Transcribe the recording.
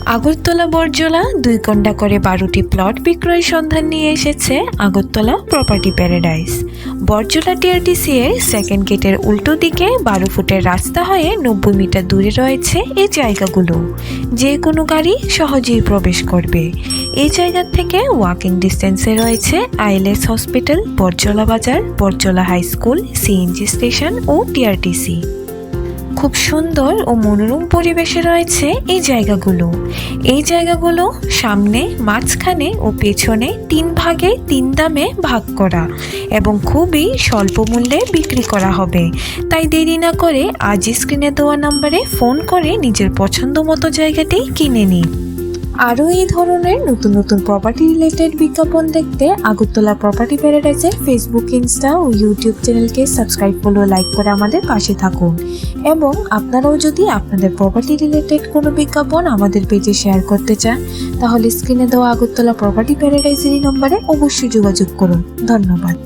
আগরতলা বরজলা 2 ঘন্টা করে 12টি প্লট বিক্রয় সন্ধান নিয়ে এসেছে Agartala property paradise. Borjala TRTC এর সেকেন্ড গেটের উল্টো দিকে 12 ফুটের রাস্তা হয়ে 90 মিটার দূরে রয়েছে এই জায়গাগুলো। যে কোনো গাড়ি সহজেই প্রবেশ করবে। এই জায়গা থেকে ওয়াকিং ডিস্টেন্সে রয়েছে আইএলএস হসপিটাল, বরজলা বাজার, Borjala high school, CNG station ও টিআরটিসি। খুব সুন্দর ও মনোরম পরিবেশে রয়েছে এই জায়গাগুলো সামনে, মাঝখানে ও পেছনে 3 ভাগে 3 দামে ভাগ করা এবং খুবই স্বল্প মূল্যে বিক্রি করা হবে। তাই দেরি না করে আজ স্ক্রিনে দেওয়া নম্বরে ফোন করে নিজের পছন্দ মতো জায়গাটি কিনে নিন। আরও এই ধরনের নতুন নতুন প্রপার্টি রিলেটেড বিজ্ঞাপন দেখতে আগরতলা প্রপার্টি প্যারাডাইসের ফেসবুক, ইনস্টা ও ইউটিউব চ্যানেলকে সাবস্ক্রাইব ফলো লাইক করে আমাদের পাশে থাকুন। এবং আপনারাও যদি আপনাদের প্রপার্টি রিলেটেড কোনো বিজ্ঞাপন আমাদের পেজে শেয়ার করতে চান তাহলে স্ক্রিনে দেওয়া আগরতলা প্রপার্টি প্যারাডাইসের নম্বরে অবশ্যই যোগাযোগ করুন। ধন্যবাদ।